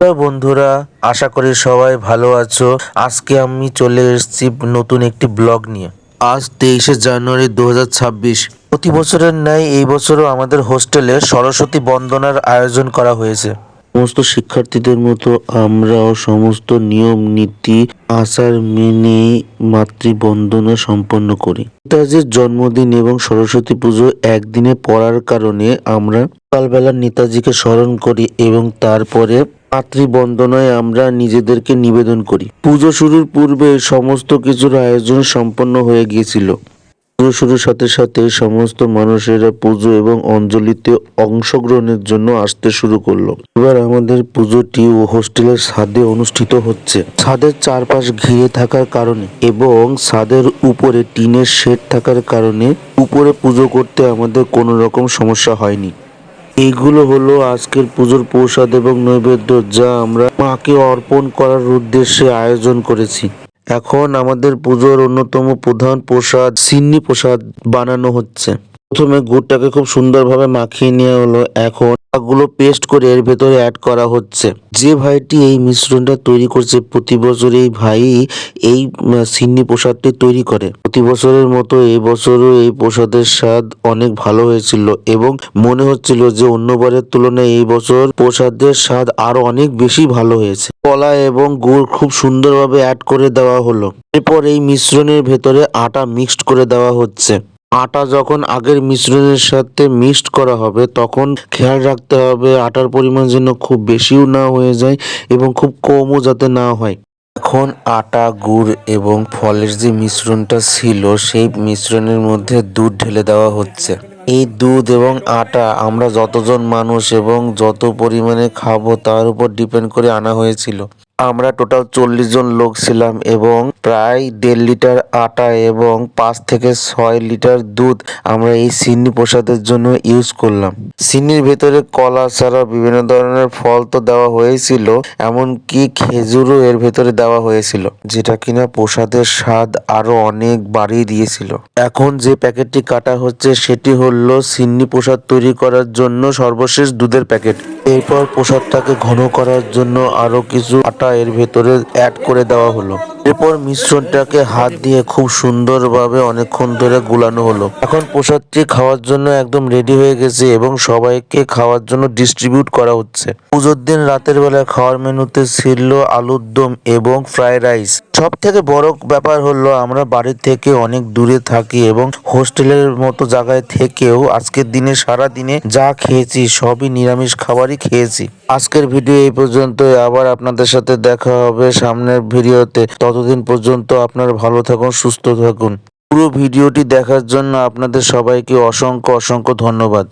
Hello বন্ধুরা, আশা করি সবাই ভালো আছো। আজকে আমি চলে এসেছি নতুন একটি ব্লগ নিয়ে। আজ 23শে জানুয়ারি 2026। প্রতি বছরের ন্যায় এই বছরও আমাদের হোস্টেলে সরস্বতী বন্দনার আয়োজন করা হয়েছে। সমস্ত শিক্ষার্থীদের মতো আমরাও সমস্ত নিয়ম নীতি আচার মেনে মাতৃবন্দনা সম্পন্ন করি। নেতাজির জন্মদিন এবং সরস্বতী পুজো একদিনে পড়ার কারণে আমরা সকালবেলা নেতাজিকে স্মরণ করি এবং তারপরে মাতৃবন্দনায় আমরা নিজেদেরকে নিবেদন করি। পুজো শুরুর পূর্বে সমস্ত কিছুর আয়োজন সম্পন্ন হয়ে গিয়েছিল। পুজো শুরুর সাথে সাথে সমস্ত মানুষেরা পুজো এবং অঞ্জলিতে অংশগ্রহণের জন্য আসতে শুরু করলো। এবার আমাদের পুজোটি হোস্টেলের ছাদে অনুষ্ঠিত হচ্ছে। ছাদের চারপাশ ঘিরে থাকার কারণে এবং ছাদের উপরে টিনের শেড থাকার কারণে উপরে পুজো করতে আমাদের কোনো রকম সমস্যা হয়নি। এইগুলো হলো আজকের পুজোর প্রসাদ এবং নৈবেদ্য, যা আমরা মাকে অর্পণ করার উদ্দেশ্যে আয়োজন করেছি। এখন আমাদের পুজোর অন্যতম প্রধান প্রসাদ সিন্নি প্রসাদ বানানো হচ্ছে। প্রথমে গুড়টাকে খুব সুন্দরভাবে মাখিয়ে নেওয়া হলো। এখন গুলো পেস্ট করে এর ভেতরে অ্যাড করা হচ্ছে। যে ভাইটি এই মিশ্রণটা তৈরি করছে, প্রতি বছর এই ভাই এই সিন্নি প্রসাদটি তৈরি করে। প্রতি বছরের মতো এই বছরও এই প্রসাদের স্বাদ অনেক ভালো হয়েছিল এবং মনে হচ্ছিল যে অন্যবারের তুলনায় এই বছর প্রসাদের স্বাদ আরো অনেক বেশি ভালো হয়েছে। কলা এবং গুড় খুব সুন্দরভাবে অ্যাড করে দেওয়া হলো। এরপর এই মিশ্রণের ভেতরে আটা মিক্সড করে দেওয়া হচ্ছে। আটা যখন আগের মিশ্রণের সাথে মিক্সড করা হবে তখন খেয়াল রাখতে হবে আটার পরিমাণ যেন খুব বেশিও না হয়ে যায় এবং খুব কমও যাতে না হয়। এখন আটা, গুড় এবং ফলের যে মিশ্রণটা ছিল সেই মিশ্রণের মধ্যে দুধ ঢেলে দেওয়া হচ্ছে। এই দুধ এবং আটা আমরা যতজন মানুষ এবং যত পরিমাণে খাবো তার উপর ডিপেন্ড করে আনা হয়েছিল। আমরা টোটাল 40 জন লোক ছিলাম এবং প্রায় 1.5 লিটার আটা এবং 5 থেকে 6 লিটার দুধ আমরা এই সিন্নি প্রসাদের জন্য ইউজ করলাম। সিন্নির ভেতরে কলা ছাড়া বিভিন্ন ধরনের ফল তো দেওয়া হয়েছিল, এমনকি খেজুরও এর ভেতরে দেওয়া হয়েছিল, যেটা কিনা প্রসাদের স্বাদ আরো অনেক বাড়িয়ে দিয়েছিল। এখন যে প্যাকেটটি কাটা হচ্ছে সেটি হলো সিন্নি প্রসাদ তৈরি করার জন্য সর্বশেষ দুধের প্যাকেট। এরপর প্রসাদটাকে ঘন করার জন্য আরো কিছু আটা এর ভেতরে অ্যাড করে দেওয়া হলো। এরপর মিশ্রণটাকে হাত দিয়ে খুব সুন্দরভাবে অনেকক্ষণ ধরে গুলানো হলো। এখন প্রসাদটি খাওয়ার জন্য একদম রেডি হয়ে গেছে এবং সবাইকে খাওয়ার জন্য ডিস্ট্রিবিউট করা হচ্ছে। পুজোর দিন রাতের বেলা খাওয়ার মেনুতে ছিল আলুর দম এবং ফ্রাইড রাইস। সব থেকে বড় ব্যাপার হলো আমরা বাড়ি থেকে অনেক দূরে থাকি এবং হোস্টেলের মতো জায়গায় থেকেও আজকের দিনে সারা দিনে যা খেয়েছি সবই নিরামিষ খাবারই খেয়েছি। আজকের ভিডিও এই পর্যন্তই। আবার আপনাদের সাথে দেখা হবে সামনের ভিডিওতে। ততদিন পর্যন্ত আপনারা ভালো থাকুন, সুস্থ থাকুন। পুরো ভিডিওটি দেখার জন্য আপনাদের সবাইকে অসংখ্য অসংখ্য ধন্যবাদ।